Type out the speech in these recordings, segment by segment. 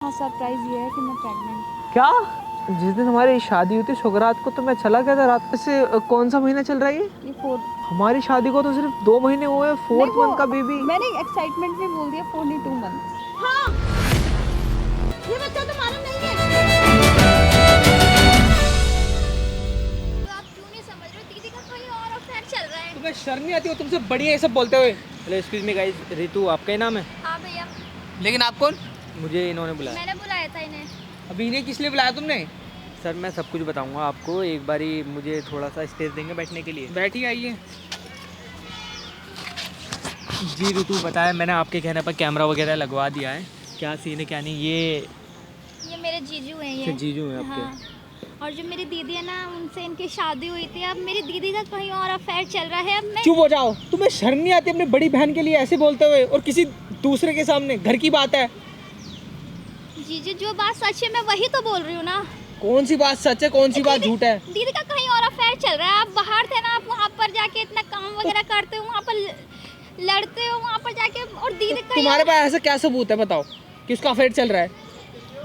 हाँ, सरप्राइज ये है कि मैं प्रेग्नेंट। क्या? जिस दिन हमारी शादी हुई थी शुक्ररात को तो मैं चला गया था रात से। कौन सा महीना चल रहा है ये फोर हमारी शादी को तो सिर्फ 2 महीने हुए, 4th मंथ का बेबी। मैंने एक्साइटमेंट में बोल दिया 42 मंथ। हाँ, ये बच्चा तुम्हारा नहीं है। तो आप क्यों नहीं समझ रहे हो? दीदी का कोई और अफेयर चल रहा है। तुम्हें शर्म नहीं आती हो? तुमसे बढ़िया ये सब बोलते हुए। Hello excuse me guys, Ritu आपका ही नाम है? हाँ भैया, लेकिन आप कौन? मुझे इन्होंने बुलाया। मैंने बुलाया था इन्हें। अभी इन्हें किस लिए बुलाया तुमने? सर मैं सब कुछ बताऊंगा आपको, एक बारी मुझे थोड़ा सा स्पेस देंगे बैठने के लिए? बैठिए, आइए। जी ऋतु बताया, मैंने आपके कहने पर कैमरा वगैरह लगवा दिया है। क्या सीन है क्या नहीं? ये मेरे जीजू हैं ये। जीजू हैं आपके? हाँ। और जो मेरी दीदी है ना, उनसे इनकी शादी हुई थी। अब मेरी दीदी का कहीं और अफेयर चल रहा है। अब मैं चुप हो जाओ। तुम्हें शर्म नहीं आती अपनी बड़ी बहन के लिए ऐसे बोलते हुए, और किसी दूसरे के सामने? घर की बात है। जीजू, जो बात सच है मैं वही तो बोल रही हूँ ना। कौन सी बात सच है, कौन सी बात झूठ है? दीदी का कहीं और अफेयर चल रहा है। आप बाहर थे ना, आप वहाँ पर जाके इतना काम वगैरह करते हो, वहाँ पर लड़ते हो, वहाँ पर जाके। और दीदी का तुम्हारे पास ऐसा क्या सबूत है, बताओ कि उसका अफेयर चल रहा है?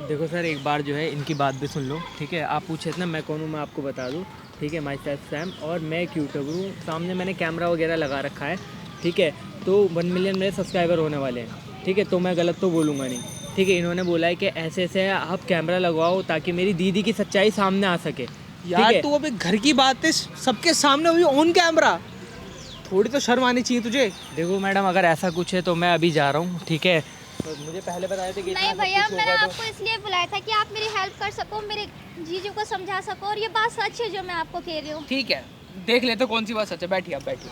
देखो सर, एक बार जो है इनकी बात भी सुन लो, ठीक है? आप पूछे थे ना मैं कौन हूँ, मैं आपको बता दूँ, ठीक है? माई सेल्फ सैम, और मैं एक यूट्यूबर हूँ। सामने मैंने कैमरा वगैरह लगा रखा है, ठीक है? तो 1 मिलियन मेरे सब्सक्राइबर होने वाले हैं, ठीक है? तो मैं गलत तो बोलूँगा नहीं, ठीक है? इन्होंने बोला है कि ऐसे ऐसे आप कैमरा लगवाओ ताकि मेरी दीदी की सच्चाई सामने आ सके। यार तू अभी घर की बात है सबके सामने हुई ऑन कैमरा, थोड़ी तो शर्म आनी चाहिए तुझे। देखो मैडम, अगर ऐसा कुछ है तो मैं अभी जा रहा हूँ, ठीक है? तो मुझे पहले बताया था कि नहीं भैया, मैंने आपको इसलिए बुलाया था कि आप मेरी हेल्प कर सको, मेरे जीजू को समझा सको। और ये बात सच है जो मैं आपको कह रही हूँ। ठीक है, देख लेते कौन सी बात सच है। बैठिए, आप बैठिए।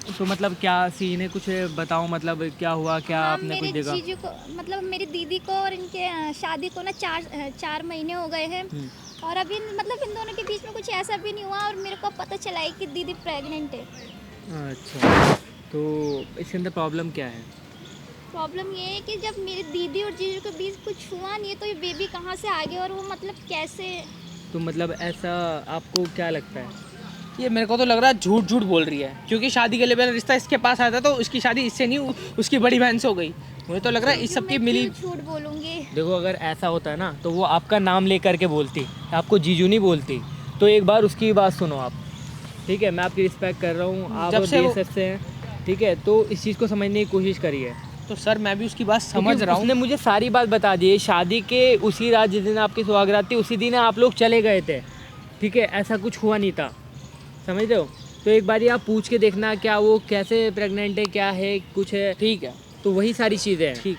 तो मतलब क्या सीन है, कुछ बताओ, मतलब क्या हुआ, क्या हाँ, आपने कुछ मेरे देखा? जीजू को, मतलब मेरी दीदी को और इनके शादी को ना 4 महीने हो गए हैं। और अभी मतलब इन दोनों के बीच में कुछ ऐसा भी नहीं हुआ। और मेरे को पता चला है कि दीदी प्रेग्नेंट है। अच्छा, तो इसके अंदर प्रॉब्लम क्या है? प्रॉब्लम ये है कि जब मेरी दीदी और जीजू के बीच कुछ हुआ नहीं है, तो ये बेबी कहाँ से आ गया और वो मतलब कैसे? तो मतलब ऐसा आपको क्या लगता है? ये मेरे को तो लग रहा है झूठ झूठ बोल रही है, क्योंकि शादी के लिए पहले रिश्ता इसके पास आया था, तो उसकी शादी इससे नहीं, उसकी बड़ी बहन से हो गई। मुझे तो लग रहा है इस सब की मिली। झूठ बोलूंगी? देखो, अगर ऐसा होता है ना तो वो आपका नाम ले करके बोलती, आपको जीजू नहीं बोलती। तो एक बार उसकी बात सुनो आप, ठीक है? मैं आपकी रिस्पेक्ट कर रहा हूँ, आप देश से हैं, ठीक है? तो इस चीज़ को समझने की कोशिश करिए। तो सर मैं भी उसकी बात समझ रहा हूँ। उसने मुझे सारी बात बता दी है। शादी के उसी रात जिस दिन आपकी सुहागरात थी, उसी दिन आप लोग चले गए थे, ठीक है? ऐसा कुछ हुआ नहीं था, समझ रहे हो? तो एक बार आप पूछ के देखना क्या वो कैसे प्रेग्नेंट है, क्या है, कुछ है, ठीक है? तो वही सारी चीज़ें हैं, ठीक?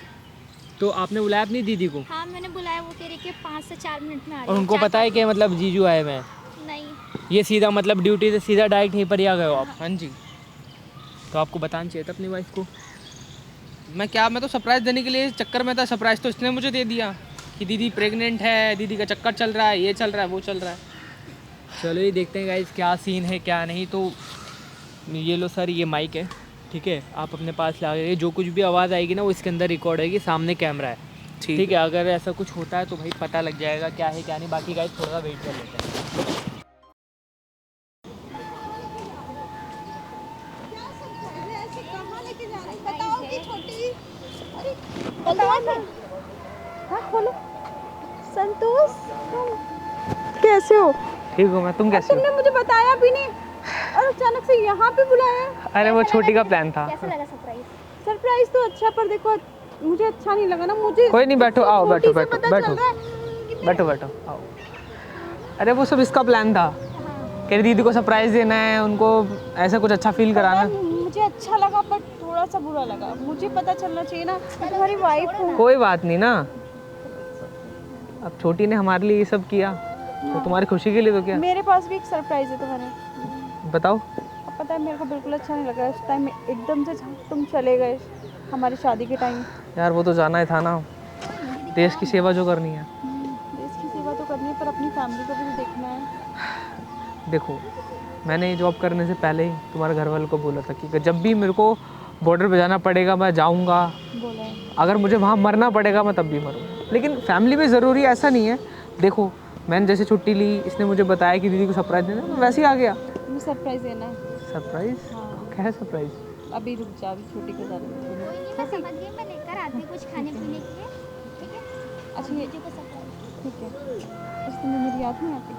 तो आपने बुलाया अपनी दीदी को? हाँ, मैंने बुलाया। वो कह रही कि 5 से 4 मिनट में आ रही और है। उनको पता है कि मतलब जीजू आए हुए हैं? नहीं। ये सीधा मतलब ड्यूटी से सीधा डायरेक्ट यहीं पर ही आ गए हो आप? हाँ जी। तो आपको बताना चाहिए था अपनी वाइफ को। मैं तो सरप्राइज़ देने के लिए चक्कर में था। सरप्राइज़ तो इसने मुझे दे दिया कि दीदी प्रेग्नेंट है, दीदी का चक्कर चल रहा है, ये चल रहा है, वो चल रहा है। चलो ये देखते हैं गाइस क्या सीन है क्या नहीं। तो ये लो सर, ये माइक है, ठीक है? आप अपने पास ला के जो कुछ भी आवाज़ आएगी ना वो इसके अंदर रिकॉर्ड होगी, सामने कैमरा है, ठीक है? अगर ऐसा कुछ होता है तो भाई पता लग जाएगा क्या है क्या नहीं। बाकी गाइस थोड़ा सा वेट कर लेते हैं। हाँ, खोलो। संतोष, तुम कैसे हो? ठीक हूँ मैं, तुम कैसे हो? तुमने मुझे बताया भी नहीं और अचानक से यहाँ पे बुलाया। अरे वो छोटी का प्लान था। कैसा लगा सरप्राइज? सरप्राइज तो अच्छा, पर देखो मुझे अच्छा नहीं लगा ना। मुझे कोई नहीं, बैठो, आओ, बैठो छोटी से बैठो पता बैठो चल रहा है। बैठो बैठो आओ। अरे वो सब इसका प्लान था कि दीदी को सरप्राइज देना है, उनको ऐसा कुछ अच्छा फील कराना। मुझे अच्छा लगा पर थोड़ा सा बुरा लगा। मुझे पता चलना चाहिए ना, मैं तुम्हारी वाइफ हूँ। कोई बात नहीं ना, अब छोटी ने हमारे लिए ये सब किया तो तुम्हारी खुशी के लिए तो क्या। मेरे पास भी एक सरप्राइज है तुम्हारे। बताओ। अब पता है, मेरे को बिल्कुल अच्छा नहीं लग रहा इस टाइम एकदम से तुम चले गए हमारी शादी के टाइम। यार वो तो जाना ही था ना, देश की सेवा जो करनी है। देश की सेवा तो करनी है, पर अपनी फैमिली को भी तो देखना है। देखो, मैंने ये जॉब करने से पहले ही तुम्हारे घर वालों को बोला था कि जब भी मेरे को बॉर्डर पे जाना पड़ेगा मैं जाऊंगा, बोला है। अगर मुझे वहाँ मरना पड़ेगा मैं तब भी मरूंगा। लेकिन फैमिली भी ज़रूरी है, ऐसा नहीं है। देखो मैंने जैसे छुट्टी ली, इसने मुझे बताया कि दीदी को सरप्राइज देना, मैं वैसे ही आ गया। तुम्हें सरप्राइज देना है? सरप्राइज? हाँ। क्या है सरप्राइज? अभी रुक जा, अभी छोटी को जाने दो। मैं समझ गई, मैं लेकर आती हूँ कुछ खाने पीने के लिए, ठीक अच्छा ये दीदी को सरप्राइज। ठीक है। अच्छा तुम्हें मेरी याद नहीं आती?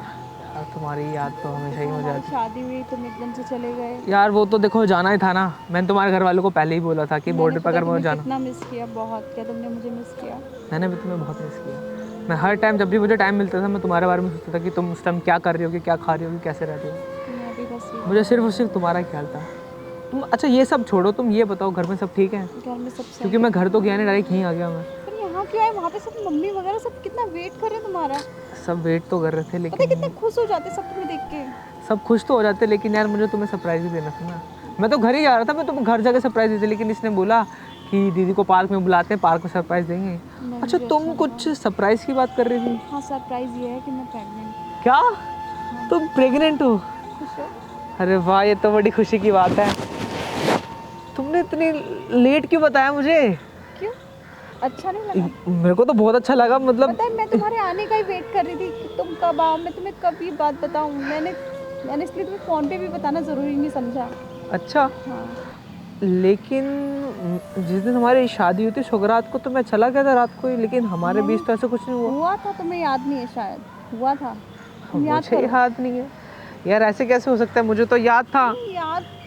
यार तुम्हारी याद तो हमेशा ही हो हमारी जाती। शादी हुई तुम एकदम से चले गए। यार वो तो देखो जाना ही था ना, मैंने तुम्हारे घर वालों को पहले ही बोला था कि मैंने बॉर्डर पता पकड़ तुम्हें मुझे जाना। कितना मिस किया, बहुत। क्या तुमने मुझे मिस किया? मैंने भी तुम्हें बहुत मिस किया। मैं हर टाइम जब भी मुझे टाइम मिलता था मैं तुम्हारे बारे में सोचता था कि तुम उस टाइम क्या कर रही होगी, क्या खा रही होगी, कैसे रहती हो। मैं भी बस ये मुझे सिर्फ और सिर्फ तुम्हारा ख्याल था। तुम अच्छा ये सब छोड़ो, तुम ये बताओ घर में सब ठीक है? घर में सब सही क्योंकि मैं घर तो गया नहीं, डायरेक्ट यहीं आ गया मैं। पर यहाँ क्यों आए? वहाँ पे सब मम्मी वगैरह सब कितना वेट कर रहे हैं तुम्हारा। सब वेट तो कर रहे थे पता है लेकिन कितने खुश हो जाते सब तुम्हें देख के। सब खुश तो हो जाते, लेकिन यार मुझे तुम्हें सरप्राइज भी देना था ना। मैं तो घर ही जा रहा था, मैं तुम्हें घर जाके सरप्राइज देते, लेकिन इसने बोला कि दीदी को पार्क में बुलाते हैं, पार्क में सरप्राइज देंगे। नहीं, अच्छा मुझे तुम अच्छा कुछ सरप्राइज की बात कर रही थी? हाँ सरप्राइज ये है कि मैं प्रेग्नेंट। क्या तुम प्रेग्नेंट हो? खुश हो? अरे वाह, ये तो बड़ी खुशी की बात है। तुमने इतनी लेट क्यों बताया मुझे? क्यों? अच्छा नहीं लगा? मेरे को तो बहुत अच्छा लगा, मतलब पता है मैं तुम्हारे आने का ही वेट कर रही थी कि तुम कब आओ, मैं तुम्हें कब ये बात बताऊं। मैंने इसलिए तुम्हें फ़ोन पे भी बताना ज़रूरी नहीं समझा। अच्छा। हाँ लेकिन जिस दिन हमारी शादी हुई थी शुक्ररात को तो मैं चला गया था रात को ही, लेकिन हमारे बीच तो ऐसा कुछ नहीं हुआ। हुआ था, तुम्हें याद नहीं है शायद। हुआ था, तुम याद मुझे करो। याद नहीं है यार, ऐसे कैसे हो सकता है? मुझे तो याद था।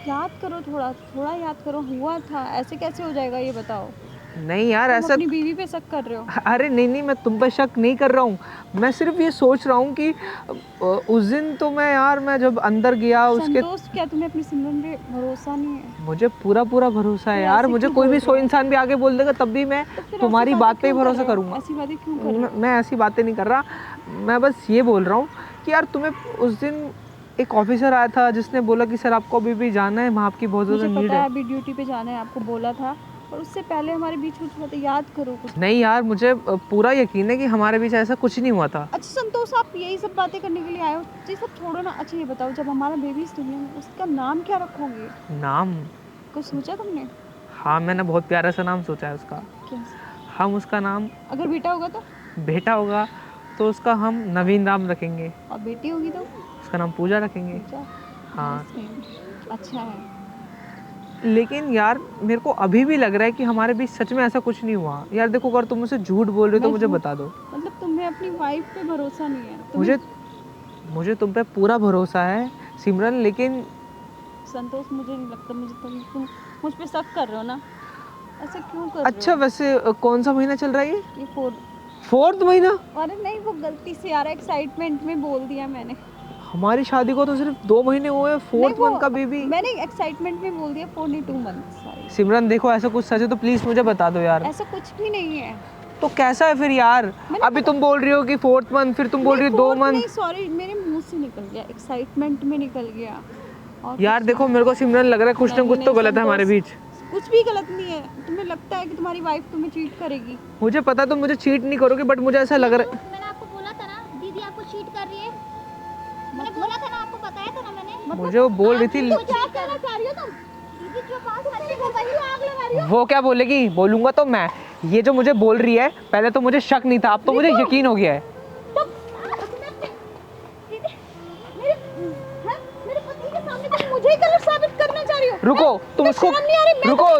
याद करो, थोड़ा थोड़ा याद करो। हुआ था, ऐसे कैसे हो जाएगा ये बताओ? नहीं यार तुम ऐसा, अपनी बीवी पे शक कर रहे हो। अरे नहीं नहीं, मैं तुम पर शक नहीं कर रहा हूँ। मैं सिर्फ ये सोच रहा हूँ कि उस दिन तो मैं जब अंदर गया उसके, संतोष क्या तुम्हें अपनी सिमरन पे भरोसा नहीं है? मुझे पूरा पूरा भरोसा है फिर यार। ऐसे मुझे क्यों कोई बोल भी रहे 100 हो? इंसान भी आगे बोल देगा तब भी मैं तो फिर तुम्हारी ऐसी बात पे ही क्यों कर भरोसा रहे हो? करूँगा। ऐसी बातें क्यों कर रहे हो? मैं ऐसी बातें नहीं कर रहा। मैं बस ये बोल रहा हूँ कि यार तुम्हें उस दिन एक ऑफिसर आया था जिसने बोला कि सर आपको अभी भी जाना है, वहाँ आपकी बहुत ज़्यादा मुझे नीड पता है है। अभी ड्यूटी पे जाना है, आपको बोला था। और उससे पहले हमारे बीच कुछ हुआ था, याद करो कुछ। नहीं यार, मुझे पूरा यकीन है कि हमारे बीच ऐसा कुछ नहीं हुआ था। अच्छा संतोष, आप यही सब बातें करने के लिए आए हो? ये सब छोड़ो ना। अच्छा ये बताओ, जब हमारा बेबी इस दुनिया में, उसका नाम क्या रखोगे? नाम? कुछ सोचा तुमने? हाँ मैंने बहुत प्यारा सा नाम सोचा है उसका। क्या? हम उसका नाम, अगर बेटा होगा तो? बेटा होगा तो उसका हम नवीन नाम रखेंगे, और बेटी होगी तो? उसका नाम पूजा रखेंगे। अच्छा, हाँ। nice name। अच्छा है। लेकिन यार मेरे को अभी भी लग रहा है कि हमारे बीच सच में ऐसा कुछ नहीं हुआ। यार देखो, अगर तुम मुझसे झूठ बोल रहे हो तो मैं मुझे झूठ- बता दो। मतलब तुम्हें अपनी वाइफ पे भरोसा नहीं है? मुझे तुम पे पूरा भरोसा है सिमरन, लेकिन संतोष मुझे नहीं लगता, तुम मुझ पे शक कर रहे हो ना? ऐसा क्यों कर रहे अच्छा हो? वैसे कौन सा महीना चल रहा है ये? ये फोर्थ महीना? अरे नहीं, वो गलती से यार एक्साइटमेंट में बोल दिया मैंने। हमारी शादी को तो सिर्फ 2 महीने हुए हैं, 4th वो मंथ का बेबी। मैंने एक्साइटमेंट में बोल दिया 42 मंथ। सॉरी। सिमरन देखो, ऐसा कुछ सच है तो प्लीज मुझे बता दो यार। ऐसा कुछ भी नहीं है। तो कैसा है फिर यार? अभी तुम बोल रही हो कि 4th मंथ, फिर तुम बोल रही हो 2 मंथ। नहीं सॉरी, मेरे मुंह से निकल गया, एक्साइटमेंट में निकल गया। और यार कुछ देखो, मेरे को सिमरन लग रहा है कुछ ना कुछ तो गलत है हमारे बीच। कुछ भी गलत नहीं है। तुम्हें लगता है कि तुम्हारी वाइफ तुम्हें चीट करेगी? मुझे पता तुम मुझे चीट नहीं करोगे, बट मुझे ऐसा लग रहा है। मैंने आपको बोला था ना दीदी आपको चीट कर रही है। मैंने बोला था ना, आपको बताया था ना मैंने। मुझे वो बोल रही थी। तो क्या कहना चाह रही हो तुम? दीदी जो पास रहती है वही आग लगा रही वो क्या बोलेगी? बोलूंगा तो मैं। ये जो मुझे बोल रही है, पहले तो मुझे शक नहीं था, अब तो मुझे यकीन हो गया है। मेरे पति के सामने तुम मुझे ही गलत साबित करना चाह रही हो? रुको, तुम उसको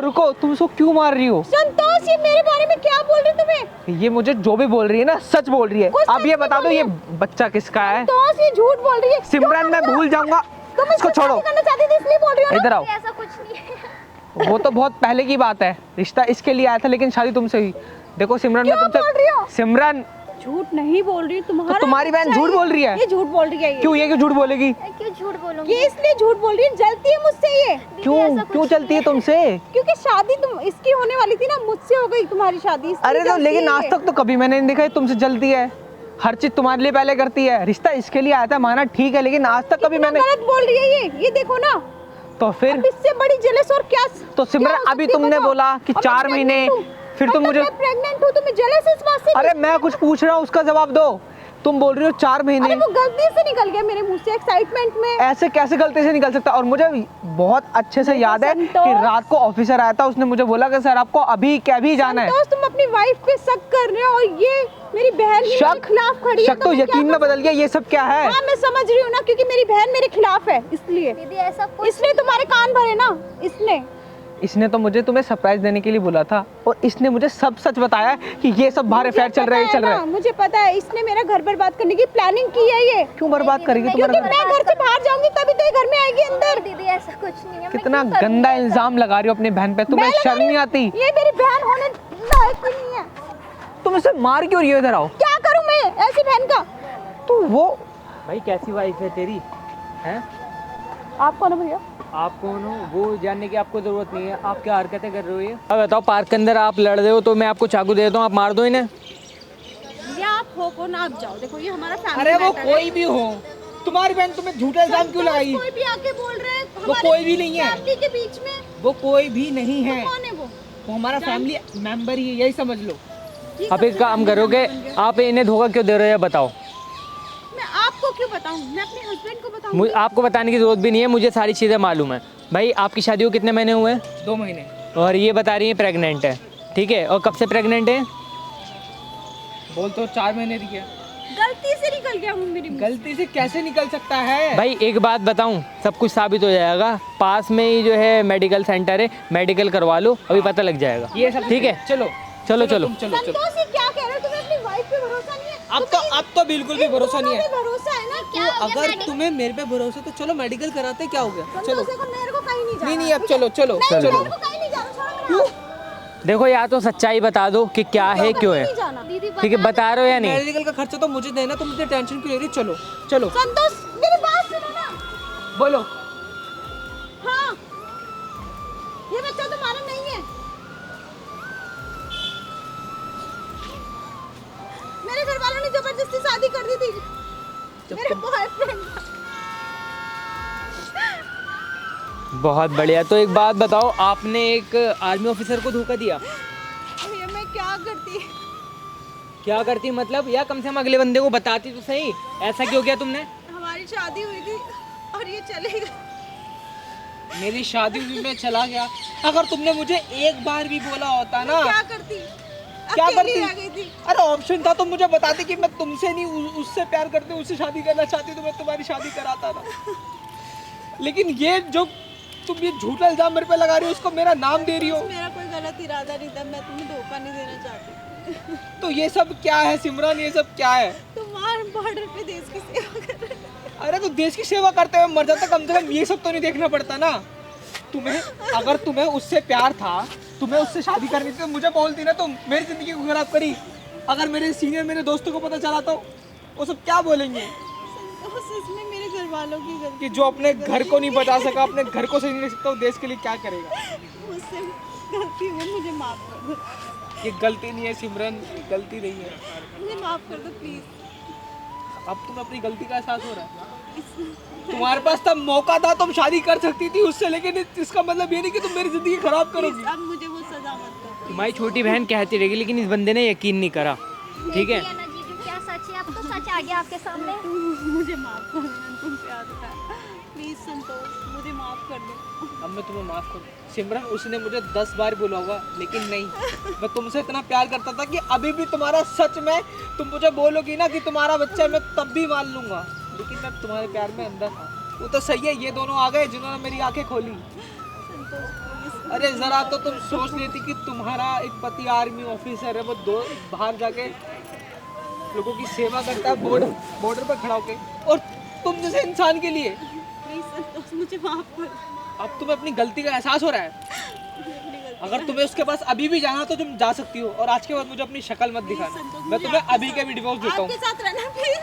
रुको, तुम उसको क्यों मार रही हो? संतोष, ये मेरे बारे में क्या बोल रही तुम्हें? ये मुझे जो भी बोल रही है ना, सच बोल रही है। अब ये बता दो, ये बच्चा किसका है? संतोष, ये झूठ बोल रही है। सिमरन मैं भूल जाऊंगा, तुम इसको छोड़ो। करना चाहती थी इसलिए बोल रही हो ना? इधर आओ। ऐसा कुछ नहीं है। वो तो बहुत पहले की बात है, रिश्ता इसके लिए आया था, लेकिन शादी तुमसे हुई। देखो सिमरन, मैं क्यों बोल रही हो? तुमसे, सिमरन झूठ नहीं बोल रही, तुम्हारा तो तुम्हारी बहन झूठ बोल रही है। ये झूठ बोल रही है। ये क्यों झूठ बोलेगी? क्यों झूठ बोलूंगी? ये इसलिए झूठ बोल रही है, जलती है मुझसे ये। क्यों चलती है तुमसे? क्योंकि शादी तुम इसकी होने वाली थी ना, मुझसे हो गई तुम्हारी शादी, इसलिए अरे तो जलती लेकिन है आज ये। तक तो कभी मैंने नहीं देखा है तुमसे जलती है। हर चीज तुम्हारे लिए पहले करती है। रिश्ता इसके लिए आया था, माना ठीक है, लेकिन आज तक कभी कितना मैंने। गलत बोल रही है ये देखो ना। तो फिर अब इससे बड़ी जेलस और क्या? तो सिमरन, अभी तुमने बोला कि 4 महीने, फिर तुम मुझे। प्रेग्नेंट हूँ, तुम्हें जेलस इस बात से? अरे मैं कुछ पूछ रहा हूँ, उसका जवाब दो। तुम बोल रही हो 4 महीने। अरे वो गलती से निकल गया मेरे मुंह से एक्साइटमेंट में। ऐसे कैसे गलती से निकल सकता? और मुझे बहुत अच्छे से याद है संतोष। कि रात को ऑफिसर आया था, उसने मुझे बोला कि सर आपको अभी क्या भी जाना है। संतोष, तुम अपनी वाइफ पे शक कर रहे हो और ये मेरी बहन ही मेरे खिलाफ खड़ी है। शक तो मैं क्या यकीन में कर बदल गया। ये सब क्या है? हाँ मैं समझ रही हूँ ना, क्योंकि मेरी बहन मेरे खिलाफ है, इसलिए दीदी ऐसा कुछ इसलिए तुम्हारे कान भरे ना इसने। इसने तो मुझे तुम्हें सरप्राइज देने के लिए बोला था और इसने मुझे सब सच बताया कि ये सब बाहर अफेयर चल रहा है, ये चल रहा है। मुझे पता है, इसने मेरा घर बर्बाद करने की प्लानिंग की है ये। क्यों बर्बाद करेगी क्योंकि तुम्हारा मैं घर से बाहर जाऊंगी तभी तो ये घर में आएगी अंदर। दीदी ऐसा कुछ नहीं है। कितना गंदा इल्जाम लगा रही हो अपनी बहन पे, तुम्हें शर्म नहीं आती? ये मेरी बहन होने लायक ही नहीं है। तुम इसे मार क्यों रही हो? इधर आओ। क्या करूं मैं ऐसी बहन का? तो वो भाई कैसी वाइफ है तेरी? हैं? आप कौन हो भैया? आप कौन हो वो जानने की आपको जरूरत नहीं है। आप क्या हरकतें कर रहे हो ये? अब बताओ, पार्क के अंदर आप लड़ रहे हो तो मैं आपको चाकू दे देता हूँ, आप मार दो इन्हें। ये आप हो कौन? आप जाओ। देखो ये हमारा फैमिली अरे वो मैटर है। कोई भी हो, तुम्हारी बहन तुम्हें झूठा इल्जाम क्यों लगाई? कोई भी आके बोल रहे हैं वो कोई भी नहीं है, फैमिली के बीच में। वो कोई भी नहीं है, कौन है वो? वो हमारा फैमिली मेंबर ही है, यही समझ लो। आप एक काम करोगे, आप इन्हें धोखा क्यों दे रहे हो बताओ? मैं आपको क्यों बताऊं? मैं अपने हस्बैंड को बताऊं। आपको बताने की जरूरत भी नहीं है, मुझे सारी चीज़ें मालूम है। भाई आपकी शादी को कितने महीने हुए? 2 महीने। और ये बता रही है प्रेग्नेंट है, ठीक है? और कब से प्रेग्नेंट है? बोल तो 4 महीने की है। गलती से निकल गया हूँ मेरी मुंह से। गलती से कैसे निकल सकता है? भाई एक बात बताऊं, सब कुछ साबित हो जाएगा। पास में ही जो है मेडिकल सेंटर है, मेडिकल करवा लो, अभी पता लग जाएगा। ये सब ठीक है? चलो चलो चलो तुम चलो चलो। संतोष, ये क्या कह रहे हो? तुम्हें अपनी वाइफ पे भरोसा नहीं है? अब तो बिल्कुल भी भरोसा नहीं है। भरोसा है ना? क्या हो गया? अगर तुम्हें मेरे पे भरोसा है तो चलो मेडिकल कराते, क्या हो गया? चलो। संतोष को मेरे को कहीं नहीं जाना। नहीं नहीं अब चलो चलो चलो। मेरे को कहीं नहीं जाना। छोड़ो मेरा। देखो, या तो सच्चाई बता दो कि क्या है, क्यों है, नहीं जाना। दीदी ठीक है? बता रहे हो या नहीं? मेडिकल का खर्चा तो मुझे देना, तुम मुझे टेंशन क्यों ले रही? चलो चलो संतोष मेरी बात सुनो ना। बोलो। हाँ, ये बच्चा तुम्हारा नहीं है। मेरे घर वालों ने जबरदस्ती शादी कर दी थी मेरे बॉयफ्रेंड। बहुत बढ़िया। तो एक बात बताओ, आपने एक आर्मी ऑफिसर को धोखा दिया? भैया मैं क्या करती? क्या करती मतलब? या कम से कम अगले बंदे को बताती तो सही, ऐसा क्यों किया तुमने? हमारी शादी हुई थी और ये चले गए। मेरी शादी हुई, मैं चला गया। अगर तुमने मुझे एक बार भी बोला होता ना, क्या करती? क्या अकेली करती? रह गई थी। अरे ऑप्शन था तो मुझे बताती कि मैं तुमसे नहीं उससे प्यार करती, उससे शादी करना चाहती, तो मैं तुम्हारी शादी कराता ना। लेकिन ये जो तुम ये झूठा इल्जाम मेरे पे लगा रही हो, उसको मेरा नाम दे रही हो। मेरा कोई गलत इरादा नहीं था, मैं तुम्हें धोखा नहीं देना चाहती। तो ये सब क्या है सिमरन? ये सब क्या है? तुम वहाँ बॉर्डर पे देश की सेवा कर रहे हो। अरे तो देश की सेवा करते हुए मर जाता, कम से कम ये सब तो नहीं देखना पड़ता ना तुम्हें। अगर तुम्हें उससे प्यार था, तुम्हें उससे शादी करनी थी, तो मुझे बोलती ना, तुम मेरी जिंदगी को खराब करी। अगर मेरे सीनियर मेरे दोस्तों को पता चला तो वो सब क्या बोलेंगे इसमें मेरे घर वालों की गलती। कि जो अपने घर को नहीं बचा सका, अपने घर को सही नहीं रख सकता, वो देश के लिए क्या करेगा? मुझसे गलती हुई, मुझे माफ कर दो। ये गलती नहीं है सिमरन, गलती नहीं है। मुझे माफ कर दो प्लीज। अब तुम्हें अपनी गलती का एहसास हो रहा है? तुम्हारे पास तब मौका था, तुम शादी कर सकती थी उससे, लेकिन इसका मतलब ये नहीं कि तुम मेरी जिंदगी खराब करोगी। अब मुझे वो सजा मत दो। तुम्हारी छोटी बहन कहती रहेगी, लेकिन इस बंदे ने यकीन नहीं करा, ठीक है? देखिए ना जीजू, क्या सच है? अब तो सच आ गया आपके सामने। मुझे माफ कर दो, मैंने तुमसे प्यार था। प्लीज संतोष, मुझे माफ कर दो। अब मैं तुम्हें माफ कर दूं। सिमरन, उसने मुझे 10 बार बोला होगा, लेकिन नहीं, मैं तुमसे इतना प्यार करता था कि अभी भी तुम्हारा सच में तुम मुझे बोलोगी ना कि तुम्हारा बच्चा, मैं तब भी मान लूंगा। लेकिन मैं तुम्हारे प्यार में अंधा था। वो तो सही है, ये दोनों आ गए जिन्होंने मेरी आंखें खोली। अरे जरा तो तुम सोच लेती कि तुम्हारा एक पति आर्मी ऑफिसर है, वो बाहर जाके लोगों की सेवा करता है, बॉर्डर पर खड़ा होके, और तुम जैसे इंसान के लिए। प्लीज संतोष, मुझे माफ कर दो। अब तुम्हें अपनी गलती का एहसास हो रहा है? अगर तुम्हें उसके पास अभी भी जाना तो तुम जा सकती हो, और आज के बाद मुझे अपनी शक्ल मत दिखाना। मैं तुम्हें अभी के भी डिवोर्स देता हूँ। आपके साथ रहना प्लीज।